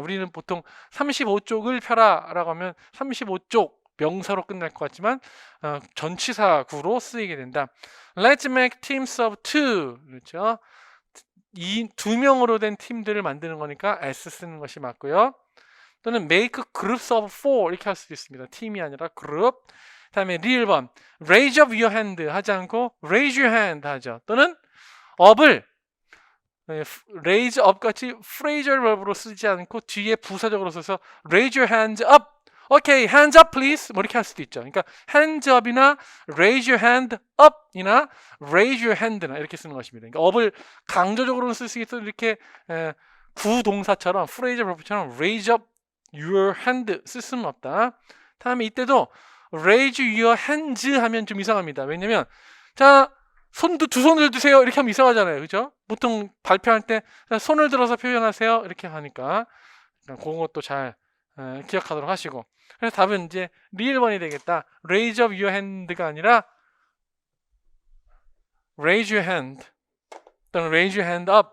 우리는 보통 35쪽을 펴라 라고 하면 35쪽 명사로 끝날 것 같지만 전치사구로 쓰이게 된다. Let's make teams of two. 그렇죠? 이 두 명으로 된 팀들을 만드는 거니까 S 쓰는 것이 맞고요. 또는 make groups of four 이렇게 할 수도 있습니다. 팀이 아니라 그룹. 다음에 리을번 raise up your hand 하지 않고 raise your hand 하죠. 또는 up을 raise up 같이 phrasal verb로 쓰지 않고 뒤에 부사적으로 써서 raise your hands up. 오케이, hands up please. 뭐 이렇게 할 수도 있죠. 그러니까 hands up이나 raise your hand up이나 raise your hand나 이렇게 쓰는 것입니다. 그러니까 up을 강조적으로는 쓸 수 있어 이렇게 구동사처럼 phrasal verb처럼 raise up your hand 쓸 수는 없다. 다음에 이때도 raise your hands 하면 좀 이상합니다. 왜냐면 자 두 손을 드세요 이렇게 하면 이상하잖아요. 그죠? 보통 발표할 때 손을 들어서 표현하세요 이렇게 하니까 그것도 잘 기억하도록 하시고, 그래서 답은 이제 리을번이 되겠다. raise up your hand가 아니라 raise your hand 또는 raise your hand up.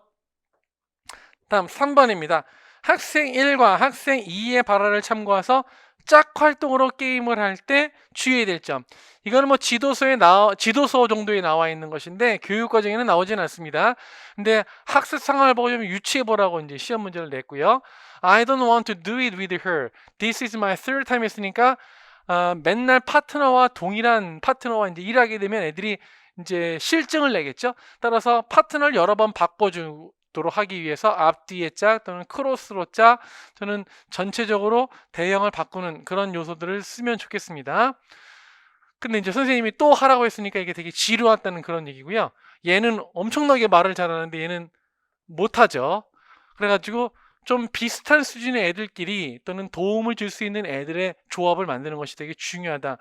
다음 3번입니다. 학생 1과 학생 2의 발화를 참고해서 짝 활동으로 게임을 할 때 주의해야 될 점. 이거는 뭐 지도서 정도에 나와 있는 것인데 교육 과정에는 나오지는 않습니다. 근데 학습 상황을 보고 좀 유추해 보라고 이제 시험 문제를 냈고요. I don't want to do it with her. This is my third time 했으니까 맨날 파트너와 동일한 파트너와 이제 일하게 되면 애들이 이제 실증을 내겠죠. 따라서 파트너를 여러 번 바꿔주도록 있도록 하기 위해서 앞뒤에 짝 또는 크로스로 짝 또는 전체적으로 대형을 바꾸는 그런 요소들을 쓰면 좋겠습니다. 근데 이제 선생님이 또 하라고 했으니까 이게 되게 지루하다는 그런 얘기고요. 얘는 엄청나게 말을 잘하는데 얘는 못하죠. 그래가지고 좀 비슷한 수준의 애들끼리 또는 도움을 줄 수 있는 애들의 조합을 만드는 것이 되게 중요하다.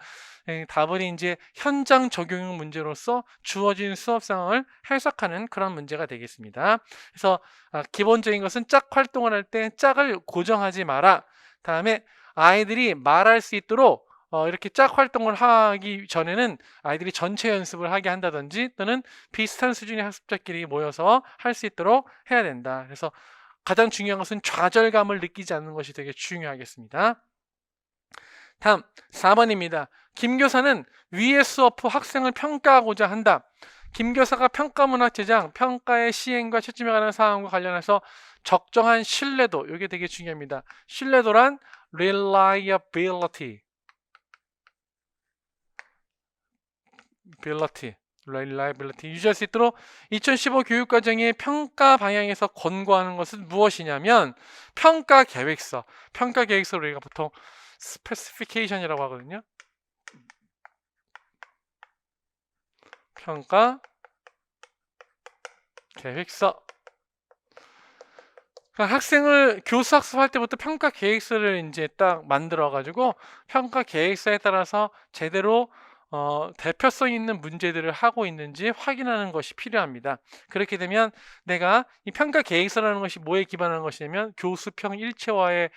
답은 이제 현장 적용 문제로서 주어진 수업 상황을 해석하는 그런 문제가 되겠습니다. 그래서 기본적인 것은 짝 활동을 할 때 짝을 고정하지 마라. 다음에 아이들이 말할 수 있도록 이렇게 짝 활동을 하기 전에는 아이들이 전체 연습을 하게 한다든지 또는 비슷한 수준의 학습자끼리 모여서 할 수 있도록 해야 된다. 그래서 가장 중요한 것은 좌절감을 느끼지 않는 것이 되게 중요하겠습니다. 다음 4번입니다. 김 교사는 위의 수업 후 학생을 평가하고자 한다. 김 교사가 평가문학 제작, 평가의 시행과 채점에 관한 사항과 관련해서 적정한 신뢰도, 이게 되게 중요합니다. 신뢰도란 reliability, 유지할 수 있도록 2015 교육과정의 평가 방향에서 권고하는 것은 무엇이냐면 평가 계획서. 평가 계획서를 우리가 보통 스페시피케이션이라고 하거든요. 평가 계획서. 그러니까 학생을 교수 학습할 때부터 평가 계획서를 이제 딱 만들어 가지고 평가 계획서에 따라서 제대로 대표성 있는 문제들을 하고 있는지 확인하는 것이 필요합니다. 그렇게 되면 내가 이 평가 계획서라는 것이 뭐에 기반하는 것이냐면 교수평 일체화에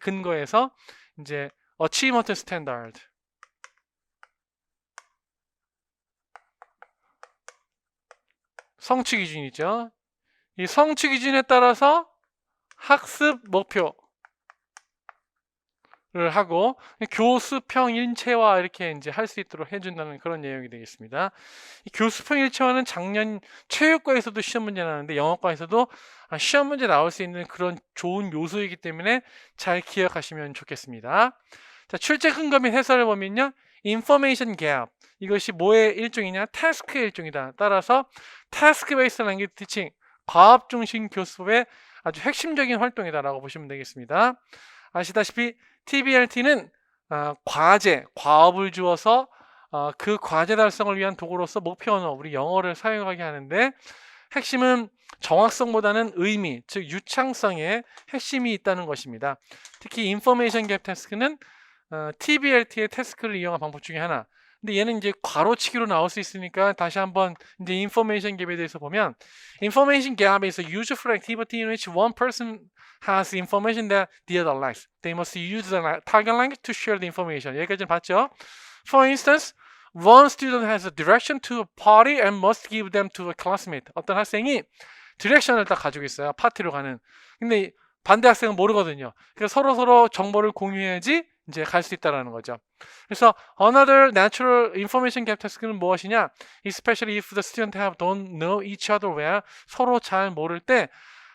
근거해서 이제 achievement standard, 성취 기준이죠. 이 성취 기준에 따라서 학습 목표를 하고 교수평 일체화 이렇게 이제 할 수 있도록 해준다는 그런 내용이 되겠습니다. 이 교수평 일체화는 작년 체육과에서도 시험 문제 나왔는데 영어과에서도 시험 문제 나올 수 있는 그런 좋은 요소이기 때문에 잘 기억하시면 좋겠습니다. 자, 출제 근거 및 해설을 보면요, information gap, 이것이 뭐의 일종이냐? 태스크의 일종이다. 따라서 task based language teaching, 과업 중심 교수법의 아주 핵심적인 활동이다라고 보시면 되겠습니다. 아시다시피 TBRT는 과제, 과업을 주어서 그 과제 달성을 위한 도구로서 목표 언어, 우리 영어를 사용하게 하는데 핵심은 정확성보다는 의미, 즉 유창성에 핵심이 있다는 것입니다. 특히 인포메이션 갭 태스크는 TBLT의 태스크를 이용한 방법 중에 하나. 근데 얘는 이제 괄호치기로 나올 수 있으니까 다시 한번 이제 인포메이션 갭에 대해서 보면 information gap is a useful activity in which one person has information that the other lacks. They must use the target language to share the information. 여기까지는 봤죠? For instance, one student has a direction to a party and must give them to a classmate. 어떤 학생이 디렉션을 딱 가지고 있어요. 파티로 가는. 근데 반대 학생은 모르거든요. 그래서 서로 정보를 공유해야지 이제 갈 수 있다라는 거죠. 그래서 another natural information gap task는 무엇이냐? Especially if the student don't know each other well, 서로 잘 모를 때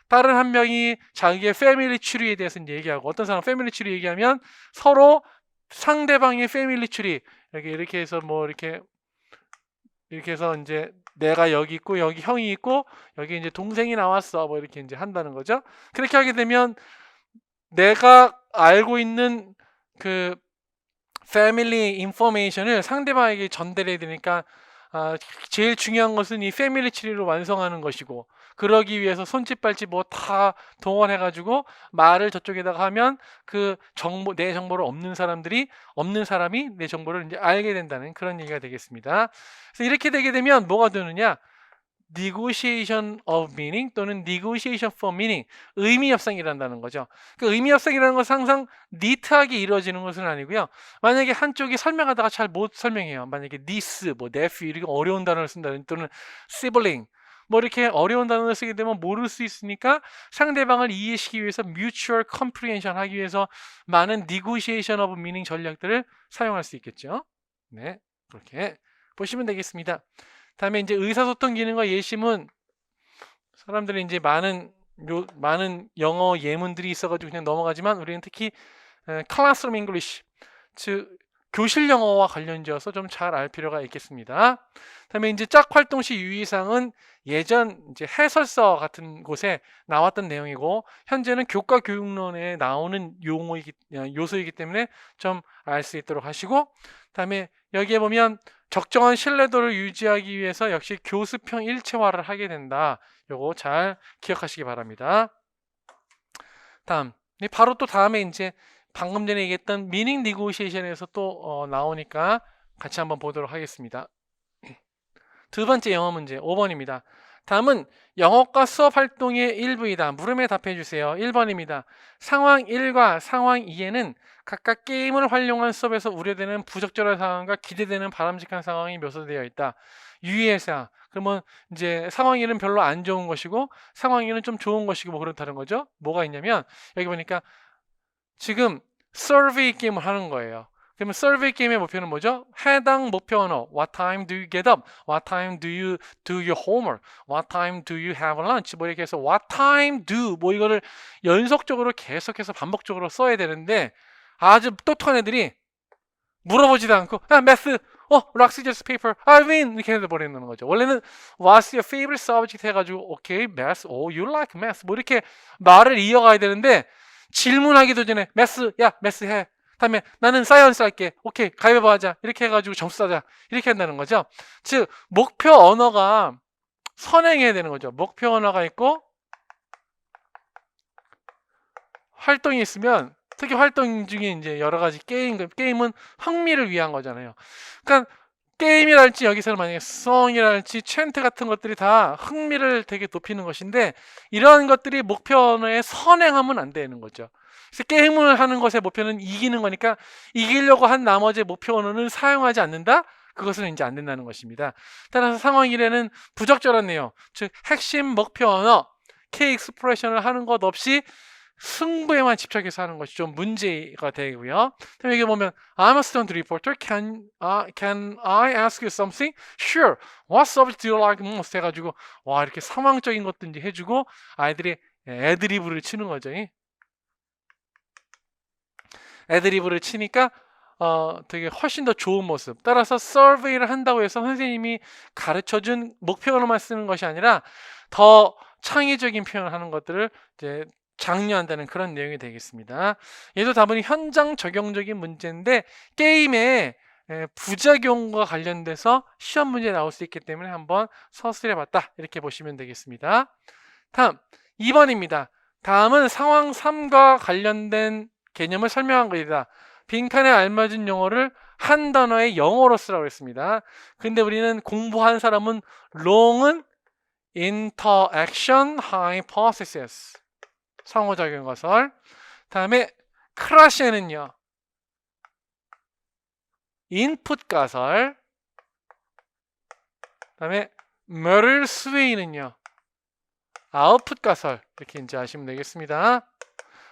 다른 한 명이 자기의 패밀리 트리에 대해서 얘기하고, 어떤 사람 패밀리 트리 얘기하면 서로 상대방의 패밀리 트리 이렇게 해서 뭐 이렇게 해서 이제 내가 여기 있고 여기 형이 있고 여기 이제 동생이 나왔어 뭐 이렇게 이제 한다는 거죠. 그렇게 하게 되면 내가 알고 있는 그 패밀리 인포메이션을 상대방에게 전달해야 되니까 제일 중요한 것은 이 패밀리 트리를 완성하는 것이고, 그러기 위해서 손짓 발짓 뭐 다 동원해가지고 말을 저쪽에다가 하면 그 정보, 내 정보를 없는 사람이 내 정보를 이제 알게 된다는 그런 얘기가 되겠습니다. 그래서 이렇게 되게 되면 뭐가 되느냐? negotiation of meaning 또는 negotiation for meaning, 의미 협상이란다는 거죠. 그 의미 협상이라는 것은 항상 니트하게 이루어지는 것은 아니고요. 만약에 한쪽이 설명하다가 잘 못 설명해요. 만약에 niece, 뭐 nephew 이렇게 어려운 단어를 쓴다든지 또는 sibling 뭐 이렇게 어려운 단어를 쓰게 되면 모를 수 있으니까 상대방을 이해시키기 위해서 mutual comprehension 하기 위해서 많은 negotiation of meaning 전략들을 사용할 수 있겠죠. 네, 그렇게 보시면 되겠습니다. 다음에 이제 의사소통 기능과 예시문, 사람들이 이제 많은 영어 예문들이 있어가지고 그냥 넘어가지만 우리는 특히 클래스룸 잉글리쉬, 즉 교실 영어와 관련지어서 좀 잘 알 필요가 있겠습니다. 다음에 이제 짝 활동 시 유의사항은 예전 이제 해설서 같은 곳에 나왔던 내용이고 현재는 교과 교육론에 나오는 요소이기 때문에 좀 알 수 있도록 하시고, 다음에 여기에 보면 적정한 신뢰도를 유지하기 위해서 역시 교수평 일체화를 하게 된다. 요거 잘 기억하시기 바랍니다. 다음, 바로 또 다음에 이제 방금 전에 얘기했던 미닝 니고시에이션에서 또 나오니까 같이 한번 보도록 하겠습니다. 두 번째 영어 문제 5번입니다. 다음은 영어과 수업 활동의 일부이다. 물음에 답해 주세요. 1번입니다. 상황 1과 상황 2에는 각각 게임을 활용한 수업에서 우려되는 부적절한 상황과 기대되는 바람직한 상황이 묘사되어 있다. 유의할 사항. 그러면 이제 상황 1은 별로 안 좋은 것이고 상황 2는 좀 좋은 것이고 뭐 그렇다는 거죠. 뭐가 있냐면 여기 보니까 지금 서베이 게임을 하는 거예요. 그러면 서베이 게임의 목표는 뭐죠? 해당 목표 언어. What time do you get up? What time do you do your homework? What time do you have lunch? 뭐 이렇게 해서 What time do 뭐 이거를 연속적으로 계속해서 반복적으로 써야 되는데 아주 똑똑한 애들이 물어보지도 않고 매스 락스 just paper I win 이렇게 해버리는 거죠. 원래는 What's your favorite subject 해가지고 오케이 math, you like math 뭐 이렇게 말을 이어가야 되는데 질문하기도 전에 매스 해. 다음에 나는 사이언스 할게. 오케이 가위바위보 하자. 이렇게 해가지고 점수 따자. 이렇게 한다는 거죠. 즉 목표 언어가 선행해야 되는 거죠. 목표 언어가 있고 활동이 있으면 특히 활동 중에 이제 여러 가지 게임은 흥미를 위한 거잖아요. 그러니까 게임이랄지 여기서는 만약에 성이랄지 챈트 같은 것들이 다 흥미를 되게 높이는 것인데 이러한 것들이 목표 언어에 선행하면 안 되는 거죠. 그래서 게임을 하는 것의 목표는 이기는 거니까 이기려고 한 나머지 목표 언어는 사용하지 않는다? 그것은 이제 안 된다는 것입니다. 따라서 상황 1에는 부적절한 내용, 즉 핵심 목표 언어, K 익스프레션을 하는 것 없이 승부에만 집착해서 하는 것이 좀 문제가 되고요. 그다음에 여기 보면 I'm a student reporter. Can I ask you something? Sure. What subject do you like most? 해가지고 와 이렇게 상황적인 것도 이제 해주고 아이들이 애드리브를 치는 거죠. 애드리브를 치니까 되게 훨씬 더 좋은 모습. 따라서 서베이를 한다고 해서 선생님이 가르쳐준 목표로만 쓰는 것이 아니라 더 창의적인 표현을 하는 것들을 이제 장려한다는 그런 내용이 되겠습니다. 얘도 다분히 현장 적용적인 문제인데 게임의 부작용과 관련돼서 시험 문제 나올 수 있기 때문에 한번 서술해 봤다 이렇게 보시면 되겠습니다. 다음 2번입니다. 다음은 상황 3과 관련된 개념을 설명한 것이다. 빈칸에 알맞은 용어를 한 단어의 영어로 쓰라고 했습니다. 근데 우리는 공부한 사람은 long은 interaction hypothesis 상호작용 가설. 다음에 크라시에는요 인풋 가설. 다음에 메릴 스웨이는요 아웃풋 가설. 이렇게 이제 아시면 되겠습니다.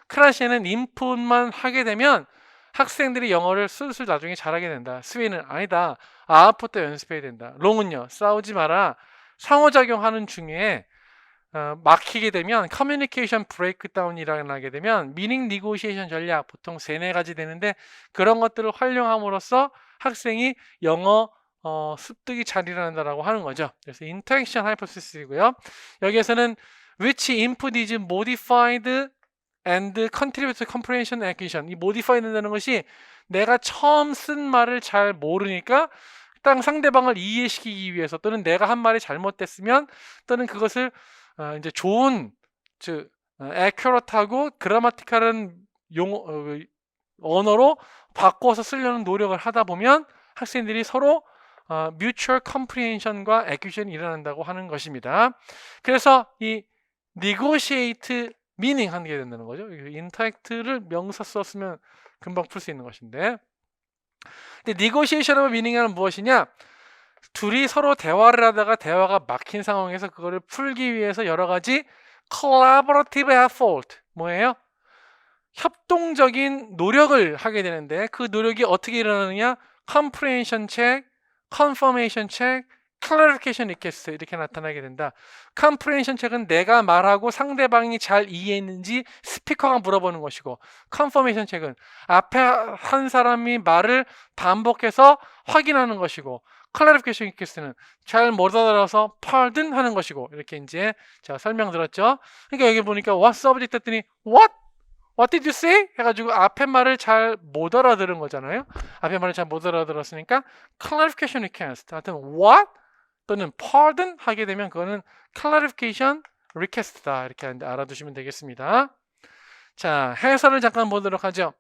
크라시에는 인풋만 하게 되면 학생들이 영어를 슬슬 나중에 잘하게 된다. 스웨이는 아니다. 아웃풋도 연습해야 된다. 롱은요 싸우지 마라. 상호작용하는 중에 막히게 되면 커뮤니케이션 브레이크다운이라게 되면 미닝 니고시에이션 전략 보통 3-4가지 되는데 그런 것들을 활용함으로써 학생이 영어 습득이 잘 일어난다라고 하는 거죠. 그래서 인터랙션 하이포시스이고요. 여기에서는 which input is modified and contribute to comprehension acquisition. 이 modify 된다는 것이 내가 처음 쓴 말을 잘 모르니까 딱 상대방을 이해시키기 위해서 또는 내가 한 말이 잘못됐으면 또는 그것을 이제 좋은 즉 accurate하고 그라마티컬한 언어로 바꿔서 쓰려는 노력을 하다 보면 학생들이 서로 mutual comprehension과 acquisition이 일어난다고 하는 것입니다. 그래서 이 negotiate meaning 하게 된다는 거죠. interact를 명사 썼으면 금방 풀 수 있는 것인데 근데 negotiation하고 meaning은 무엇이냐? 둘이 서로 대화를 하다가 대화가 막힌 상황에서 그거를 풀기 위해서 여러 가지 collaborative effort 뭐예요? 협동적인 노력을 하게 되는데 그 노력이 어떻게 일어나느냐? comprehension check, confirmation check, clarification request 이렇게 나타나게 된다. comprehension check은 내가 말하고 상대방이 잘 이해했는지 스피커가 물어보는 것이고, confirmation check은 앞에 한 사람이 말을 반복해서 확인하는 것이고, clarification request는 잘 못 알아들어서 pardon 하는 것이고, 이렇게 이제 제가 설명드렸죠. 그러니까 여기 보니까 what subject 했더니 what did you say? 해가지고 앞에 말을 잘 못 알아들은 거잖아요. 앞에 말을 잘 못 알아들었으니까 clarification request. 하여튼 what 또는 pardon 하게 되면 그거는 clarification request다. 이렇게 알아두시면 되겠습니다. 자, 해설을 잠깐 보도록 하죠.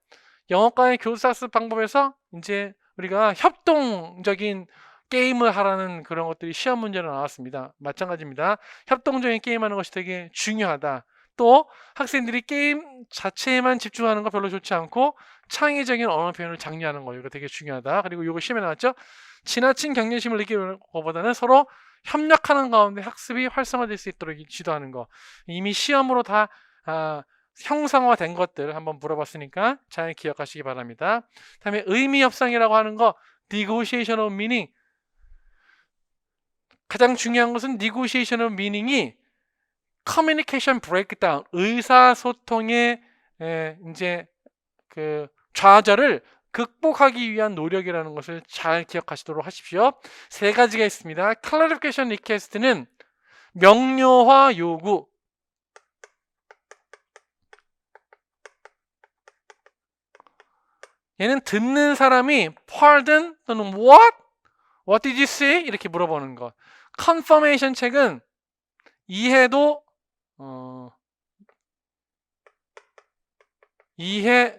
영어과의 교사학습 방법에서 이제 우리가 협동적인 게임을 하라는 그런 것들이 시험 문제로 나왔습니다. 마찬가지입니다. 협동적인 게임하는 것이 되게 중요하다. 또 학생들이 게임 자체에만 집중하는 거 별로 좋지 않고 창의적인 언어 표현을 장려하는 거, 이거 되게 중요하다. 그리고 이거 시험에 나왔죠. 지나친 경쟁심을 느끼는 것보다는 서로 협력하는 가운데 학습이 활성화될 수 있도록 지도하는 거. 이미 시험으로 다 형상화된 것들 한번 물어봤으니까 잘 기억하시기 바랍니다. 다음에 의미 협상이라고 하는 거, negotiation of meaning. 가장 중요한 것은 negotiation of meaning이 communication breakdown, 의사소통의 이제 그 좌절을 극복하기 위한 노력이라는 것을 잘 기억하시도록 하십시오. 세 가지가 있습니다. clarification request는 명료화 요구, 얘는 듣는 사람이 pardon 또는 what did you say? 이렇게 물어보는 것. confirmation check은 이해도 이해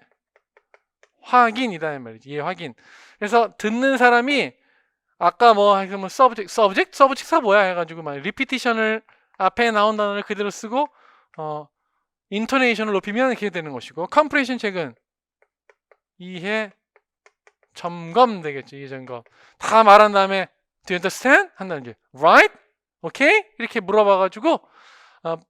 확인이다 이 말이지. 이해 확인. 그래서 듣는 사람이 아까 뭐 subject가 뭐야 해가지고 막 repetition을 앞에 나온 단어를 그대로 쓰고 intonation을 높이면 이렇게 되는 것이고, comprehension check은 이해 점검 되겠죠. 이해 점검. 다 말한 다음에 do you understand? 한다는 게 right? okay? 이렇게 물어봐가지고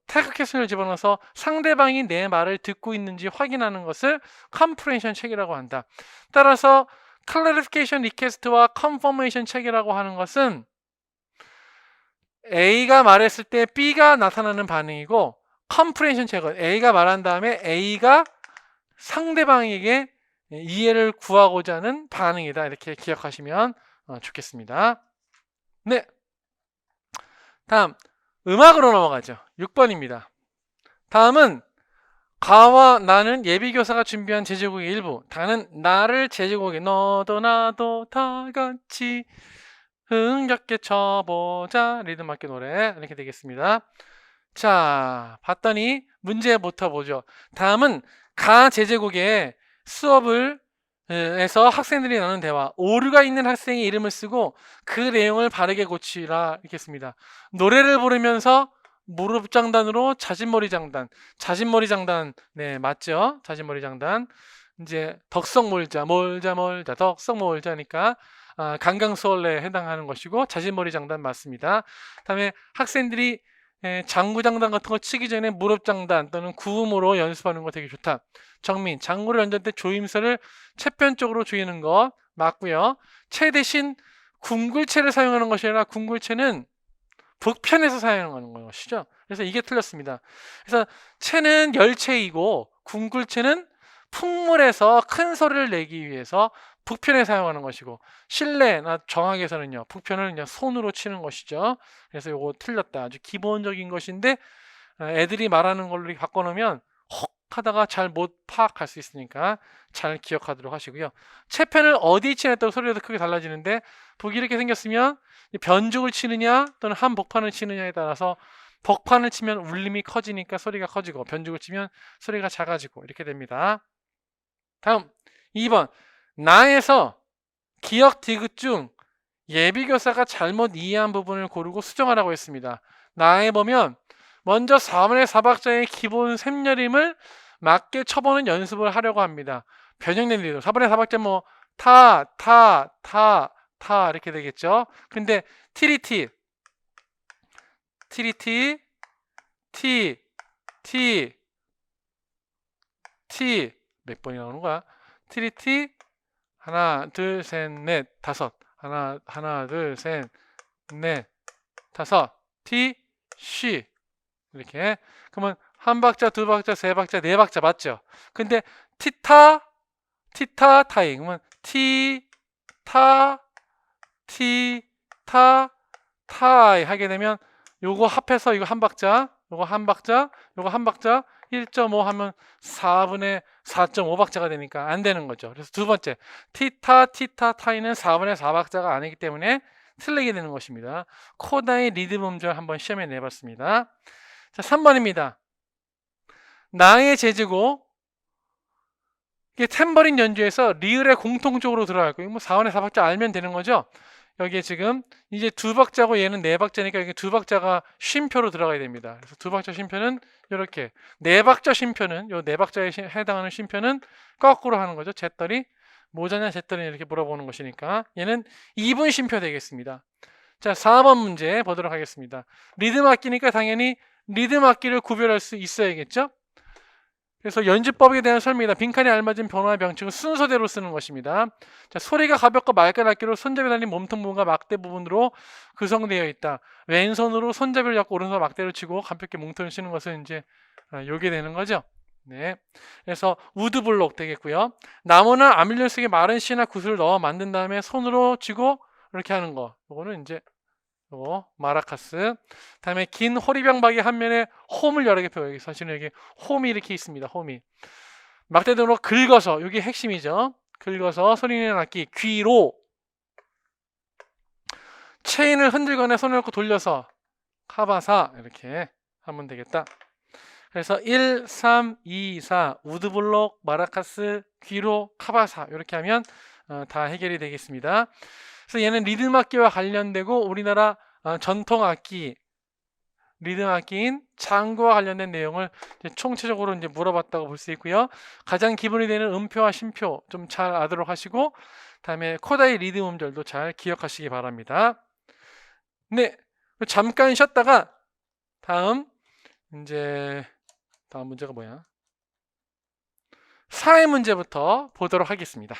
태극해선을 집어넣어서 상대방이 내 말을 듣고 있는지 확인하는 것을 comprehension check이라고 한다. 따라서 clarification request와 confirmation check이라고 하는 것은 A가 말했을 때 B가 나타나는 반응이고, comprehension check은 A가 말한 다음에 A가 상대방에게 이해를 구하고자 하는 반응이다. 이렇게 기억하시면 좋겠습니다. 네, 다음 음악으로 넘어가죠. 6번입니다. 다음은 가와 나는 예비교사가 준비한 제주곡의 일부. 다는 나를 제주곡에 너도 나도 다 같이 흥겹게 쳐보자 리듬 맞게 노래, 이렇게 되겠습니다. 자, 봤더니 문제부터 보죠. 다음은 가 제제곡의 수업을 에서 학생들이 나눈 대화, 오류가 있는 학생의 이름을 쓰고 그 내용을 바르게 고치라 읽겠습니다. 노래를 부르면서 무릎 장단으로 자진머리 장단, 네 맞죠? 자진머리 장단. 이제 덕성 몰자 덕성 몰자니까 강강수월래에 해당하는 것이고, 자진머리 장단 맞습니다. 다음에 학생들이 장구장단 같은 거 치기 전에 무릎장단 또는 구음으로 연습하는 거 되게 좋다. 정민, 장구를 연주할 때 조임설을 채편 쪽으로 조이는 거 맞고요. 채 대신 궁굴채를 사용하는 것이 아니라 궁굴채는 북편에서 사용하는 것이죠. 그래서 이게 틀렸습니다. 그래서 채는 열채이고 궁굴채는 풍물에서 큰 소리를 내기 위해서 북편에 사용하는 것이고, 실내나 정학에서는요 북편을 그냥 손으로 치는 것이죠. 그래서 이거 틀렸다. 아주 기본적인 것인데 애들이 말하는 걸로 바꿔놓으면 헉 하다가 잘 못 파악할 수 있으니까 잘 기억하도록 하시고요. 채편을 어디 치냐에 따라 소리가 더 크게 달라지는데, 북이 이렇게 생겼으면 변죽을 치느냐 또는 한복판을 치느냐에 따라서 복판을 치면 울림이 커지니까 소리가 커지고, 변죽을 치면 소리가 작아지고, 이렇게 됩니다. 다음 2번, 나에서 기억 디귿 중 예비교사가 잘못 이해한 부분을 고르고 수정하라고 했습니다. 나에 보면 먼저 4번의 4박자의 기본 샘여림을 맞게 쳐보는 연습을 하려고 합니다. 변형된 리듬, 4번의 4박자 뭐 타 이렇게 되겠죠. 근데 티리티 티 몇 번이 나오는 거야? 티리티 하나 둘 셋 넷 다섯, 하나 둘 셋 넷, 다섯, 티, 쉬. 이렇게. 그러면 한 박자, 두 박자, 세 박자, 네 박자 맞죠? 근데 티타, 티타, 타이. 그러면 티, 타, 티, 타, 타이 하게 되면 요거 합해서 이거 한 박자, 요거 한 박자, 요거 한 박자 1.5 하면 4분의 4.5박자가 되니까 안 되는 거죠. 그래서 두 번째, 티타, 티타, 타이는 4분의 4박자가 아니기 때문에 틀리게 되는 것입니다. 코다의 리듬 음절 한번 시험에 내봤습니다. 자, 3번입니다. 나의 제주고 이게 탬버린 연주에서 리을에 공통적으로 들어갈 거예요. 뭐 4분의 4박자 알면 되는 거죠. 여기에 지금 이제 두 박자고 얘는 네 박자니까 여기 두 박자가 쉼표로 들어가야 됩니다. 그래서 두 박자 쉼표는 이렇게, 네 박자 쉼표는 요 네 박자에 해당하는 쉼표는 거꾸로 하는 거죠. 잿더리 모자냐 잿더리 이렇게 물어보는 것이니까 얘는 2분 쉼표 되겠습니다. 자, 4번 문제 보도록 하겠습니다. 리듬 악기니까 당연히 리듬 악기를 구별할 수 있어야겠죠. 그래서 연주법에 대한 설명이다. 빈칸에 알맞은 변화의 명칭은 순서대로 쓰는 것입니다. 자, 소리가 가볍고 맑은 악기로 손잡이 달린 몸통 부분과 막대 부분으로 구성되어 있다. 왼손으로 손잡이를 잡고 오른손으로 막대를 치고 가볍게 뭉텅이 치는 것은 이제 요게 되는 거죠. 네. 그래서 우드블록 되겠고요. 나무나 아밀리온 속에 마른 씨나 구슬을 넣어 만든 다음에 손으로 쥐고 이렇게 하는 거. 요거는 이제 마라카스. 다음에 긴 호리병박이 한 면에 홈을 여러 개 펴요. 여기 사실은 여기 홈이 이렇게 있습니다. 홈이 막대 등으로 긁어서, 여기 핵심이죠. 긁어서 소리내는 악기. 귀로 체인을 흔들거나 손을 놓고 돌려서 카바사 이렇게 하면 되겠다. 그래서 1, 3, 2, 4 우드블록, 마라카스, 귀로, 카바사 이렇게 하면 다 해결이 되겠습니다. 그래서 얘는 리듬 악기와 관련되고 우리나라 전통 악기, 리듬 악기인 장구와 관련된 내용을 총체적으로 이제 물어봤다고 볼 수 있고요. 가장 기본이 되는 음표와 심표 좀 잘 알도록 하시고, 다음에 코다의 리듬 음절도 잘 기억하시기 바랍니다. 네, 잠깐 쉬었다가 다음 문제가 뭐야? 사회 문제부터 보도록 하겠습니다.